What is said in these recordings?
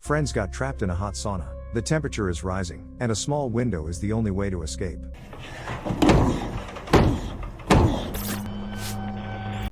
Friends got trapped in a hot sauna. The temperature is rising, and a small window is the only way to escape.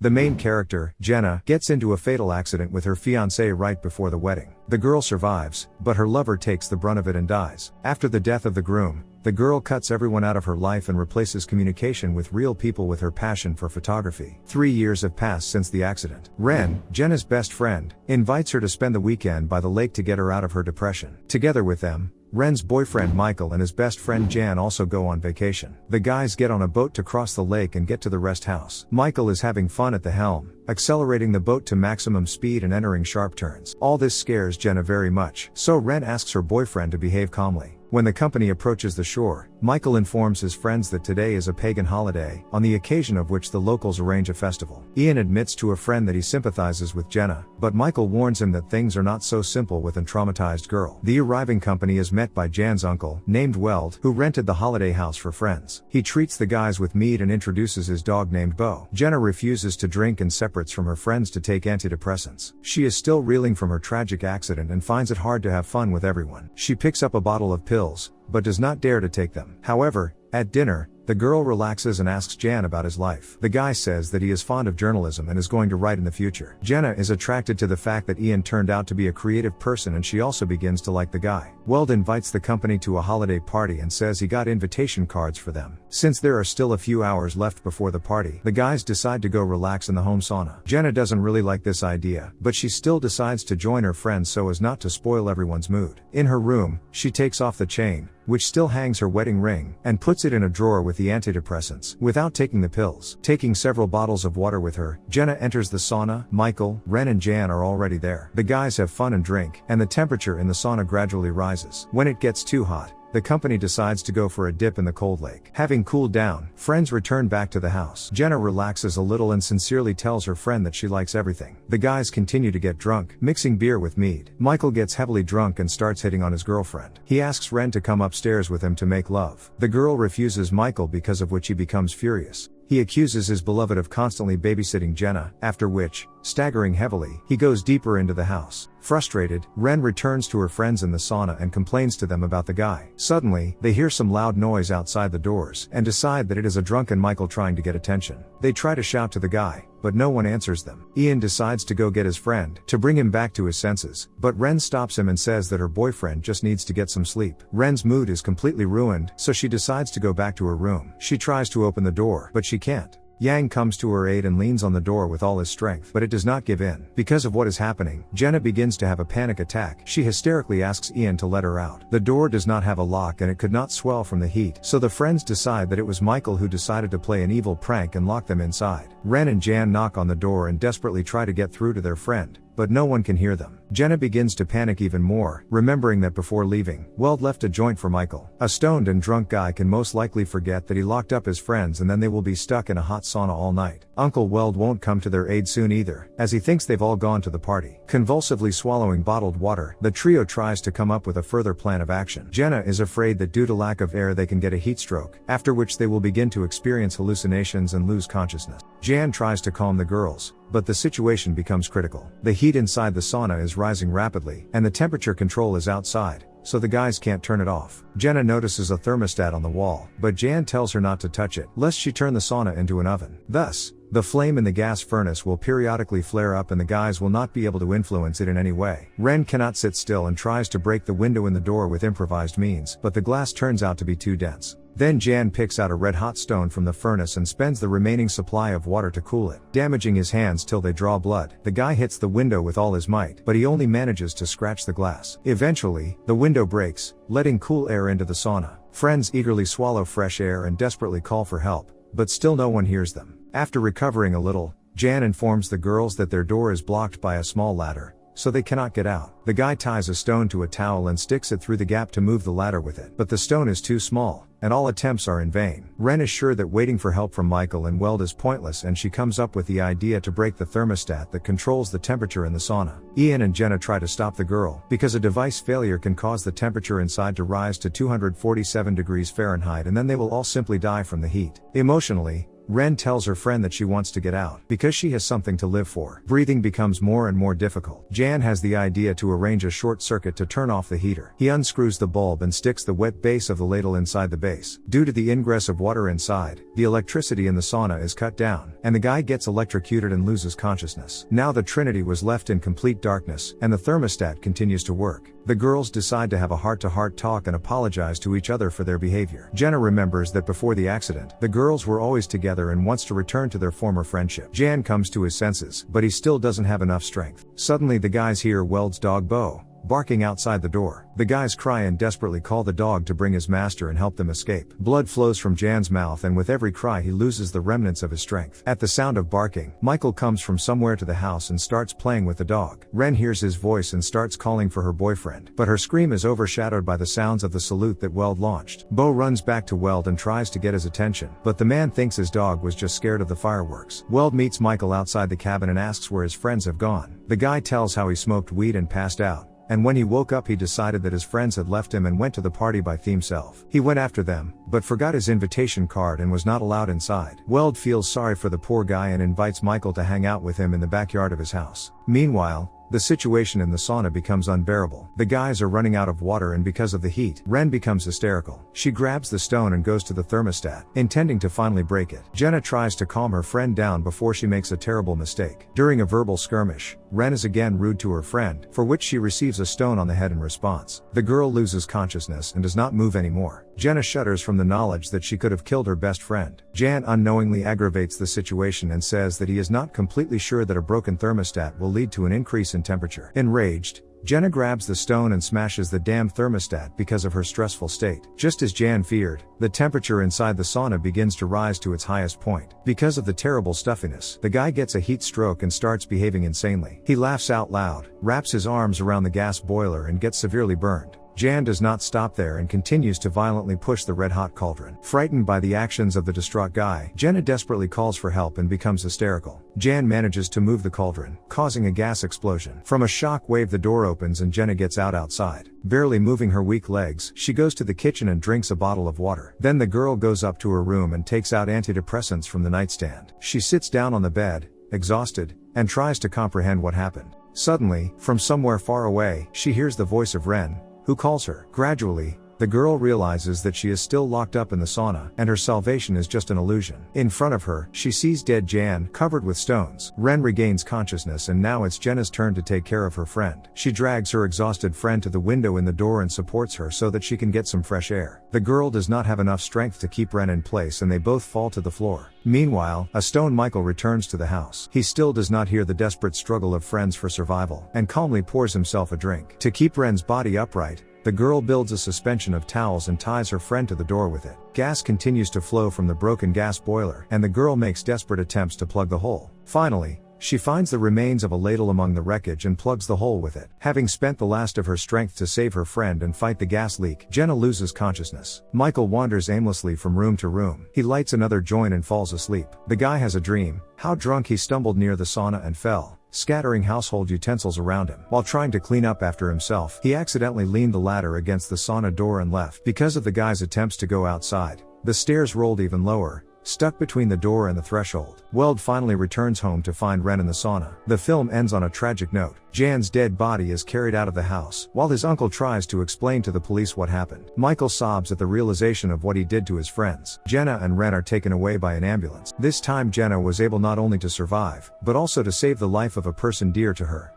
The main character, Jenna, gets into a fatal accident with her fiancé right before the wedding. The girl survives, but her lover takes the brunt of it and dies. After the death of the groom, the girl cuts everyone out of her life and replaces communication with real people with her passion for photography. 3 years have passed since the accident. Ren, Jenna's best friend, invites her to spend the weekend by the lake to get her out of her depression. Together with them, Ren's boyfriend Michael and his best friend Jan also go on vacation. The guys get on a boat to cross the lake and get to the rest house. Michael is having fun at the helm, accelerating the boat to maximum speed and entering sharp turns. All this scares Jenna very much, so Ren asks her boyfriend to behave calmly. When the company approaches the shore, Michael informs his friends that today is a pagan holiday, on the occasion of which the locals arrange a festival. Ian admits to a friend that he sympathizes with Jenna, but Michael warns him that things are not so simple with a traumatized girl. The arriving company is met by Jan's uncle, named Weld, who rented the holiday house for friends. He treats the guys with mead and introduces his dog named Bo. Jenna refuses to drink and separates from her friends to take antidepressants. She is still reeling from her tragic accident and finds it hard to have fun with everyone. She picks up a bottle of pills, but does not dare to take them. However, at dinner, the girl relaxes and asks Jan about his life. The guy says that he is fond of journalism and is going to write in the future. Jenna is attracted to the fact that Ian turned out to be a creative person, and she also begins to like the guy. Weld invites the company to a holiday party and says he got invitation cards for them. Since there are still a few hours left before the party, the guys decide to go relax in the home sauna. Jenna doesn't really like this idea, but she still decides to join her friends so as not to spoil everyone's mood. In her room, she takes off the chain, which still hangs her wedding ring, and puts it in a drawer with the antidepressants, without taking the pills. Taking several bottles of water with her, Jenna enters the sauna. Michael, Ren and Jan are already there. The guys have fun and drink, and the temperature in the sauna gradually rises. When it gets too hot, the company decides to go for a dip in the cold lake. Having cooled down, friends return back to the house. Jenna relaxes a little and sincerely tells her friend that she likes everything. The guys continue to get drunk, mixing beer with mead. Michael gets heavily drunk and starts hitting on his girlfriend. He asks Ren to come upstairs with him to make love. The girl refuses Michael, because of which he becomes furious. He accuses his beloved of constantly babysitting Jenna, after which, staggering heavily, he goes deeper into the house. Frustrated, Ren returns to her friends in the sauna and complains to them about the guy. Suddenly, they hear some loud noise outside the doors, and decide that it is a drunken Michael trying to get attention. They try to shout to the guy, but no one answers them. Ian decides to go get his friend, to bring him back to his senses, but Ren stops him and says that her boyfriend just needs to get some sleep. Ren's mood is completely ruined, so she decides to go back to her room. She tries to open the door, but she can't. Yang comes to her aid and leans on the door with all his strength, but it does not give in. Because of what is happening, Jenna begins to have a panic attack. She hysterically asks Ian to let her out. The door does not have a lock and it could not swell from the heat, so the friends decide that it was Michael who decided to play an evil prank and lock them inside. Ren and Jan knock on the door and desperately try to get through to their friend, but no one can hear them. Jenna begins to panic even more, remembering that before leaving, Weld left a joint for Michael. A stoned and drunk guy can most likely forget that he locked up his friends, and then they will be stuck in a hot sauna all night. Uncle Weld won't come to their aid soon either, as he thinks they've all gone to the party. Convulsively swallowing bottled water, the trio tries to come up with a further plan of action. Jenna is afraid that due to lack of air they can get a heat stroke, after which they will begin to experience hallucinations and lose consciousness. Jan tries to calm the girls, but the situation becomes critical. The heat inside the sauna is rising rapidly, and the temperature control is outside, so the guys can't turn it off. Jenna notices a thermostat on the wall, but Jan tells her not to touch it, lest she turn the sauna into an oven. Thus, the flame in the gas furnace will periodically flare up and the guys will not be able to influence it in any way. Ren cannot sit still and tries to break the window in the door with improvised means, but the glass turns out to be too dense. Then Jan picks out a red-hot stone from the furnace and spends the remaining supply of water to cool it, damaging his hands till they draw blood. The guy hits the window with all his might, but he only manages to scratch the glass. Eventually, the window breaks, letting cool air into the sauna. Friends eagerly swallow fresh air and desperately call for help, but still no one hears them. After recovering a little, Jan informs the girls that their door is blocked by a small ladder, so they cannot get out. The guy ties a stone to a towel and sticks it through the gap to move the ladder with it, but the stone is too small, and all attempts are in vain. Ren is sure that waiting for help from Michael and Weld is pointless, and she comes up with the idea to break the thermostat that controls the temperature in the sauna. Ian and Jenna try to stop the girl, because a device failure can cause the temperature inside to rise to 247 degrees Fahrenheit, and then they will all simply die from the heat. Emotionally, Ren tells her friend that she wants to get out, because she has something to live for. Breathing becomes more and more difficult. Jan has the idea to arrange a short circuit to turn off the heater. He unscrews the bulb and sticks the wet base of the ladle inside the base. Due to the ingress of water inside, the electricity in the sauna is cut down, and the guy gets electrocuted and loses consciousness. Now the Trinity was left in complete darkness, and the thermostat continues to work. The girls decide to have a heart-to-heart talk and apologize to each other for their behavior. Jenna remembers that before the accident, the girls were always together and wants to return to their former friendship. Jan comes to his senses, but he still doesn't have enough strength. Suddenly the guys hear Weld's dog Bo barking outside the door. The guys cry and desperately call the dog to bring his master and help them escape. Blood flows from Jan's mouth, and with every cry he loses the remnants of his strength. At the sound of barking, Michael comes from somewhere to the house and starts playing with the dog. Ren hears his voice and starts calling for her boyfriend, but her scream is overshadowed by the sounds of the salute that Weld launched. Bo runs back to Weld and tries to get his attention, but the man thinks his dog was just scared of the fireworks. Weld meets Michael outside the cabin and asks where his friends have gone. The guy tells how he smoked weed and passed out, and when he woke up he decided that his friends had left him and went to the party by themselves. He went after them, but forgot his invitation card and was not allowed inside. Weld feels sorry for the poor guy and invites Michael to hang out with him in the backyard of his house. Meanwhile, the situation in the sauna becomes unbearable. The guys are running out of water, and because of the heat, Ren becomes hysterical. She grabs the stone and goes to the thermostat, intending to finally break it. Jenna tries to calm her friend down before she makes a terrible mistake. During a verbal skirmish, Ren is again rude to her friend, for which she receives a stone on the head in response. The girl loses consciousness and does not move anymore. Jenna shudders from the knowledge that she could have killed her best friend. Jan unknowingly aggravates the situation and says that he is not completely sure that a broken thermostat will lead to an increase in temperature. Enraged, Jenna grabs the stone and smashes the damn thermostat because of her stressful state. Just as Jan feared, the temperature inside the sauna begins to rise to its highest point. Because of the terrible stuffiness, the guy gets a heat stroke and starts behaving insanely. He laughs out loud, wraps his arms around the gas boiler and gets severely burned. Jan does not stop there and continues to violently push the red-hot cauldron. Frightened by the actions of the distraught guy, Jenna desperately calls for help and becomes hysterical. Jan manages to move the cauldron, causing a gas explosion. From a shock wave, the door opens and Jenna gets outside. Barely moving her weak legs, she goes to the kitchen and drinks a bottle of water. Then the girl goes up to her room and takes out antidepressants from the nightstand. She sits down on the bed, exhausted, and tries to comprehend what happened. Suddenly, from somewhere far away, she hears the voice of Ren, who calls her. Gradually, the girl realizes that she is still locked up in the sauna, and her salvation is just an illusion. In front of her, she sees dead Jan, covered with stones. Ren regains consciousness, and now it's Jenna's turn to take care of her friend. She drags her exhausted friend to the window in the door and supports her so that she can get some fresh air. The girl does not have enough strength to keep Ren in place, and they both fall to the floor. Meanwhile, a stone Michael returns to the house. He still does not hear the desperate struggle of friends for survival, and calmly pours himself a drink. To keep Ren's body upright, the girl builds a suspension of towels and ties her friend to the door with it. Gas continues to flow from the broken gas boiler, and the girl makes desperate attempts to plug the hole. Finally, she finds the remains of a ladle among the wreckage and plugs the hole with it. Having spent the last of her strength to save her friend and fight the gas leak, Jenna loses consciousness. Michael wanders aimlessly from room to room. He lights another joint and falls asleep. The guy has a dream, how drunk he stumbled near the sauna and fell, scattering household utensils around him. While trying to clean up after himself, he accidentally leaned the ladder against the sauna door and left. Because of the guy's attempts to go outside, the stairs rolled even lower, stuck between the door and the threshold. Weld finally returns home to find Ren in the sauna. The film ends on a tragic note. Jan's dead body is carried out of the house, while his uncle tries to explain to the police what happened. Michael sobs at the realization of what he did to his friends. Jenna and Ren are taken away by an ambulance. This time Jenna was able not only to survive, but also to save the life of a person dear to her.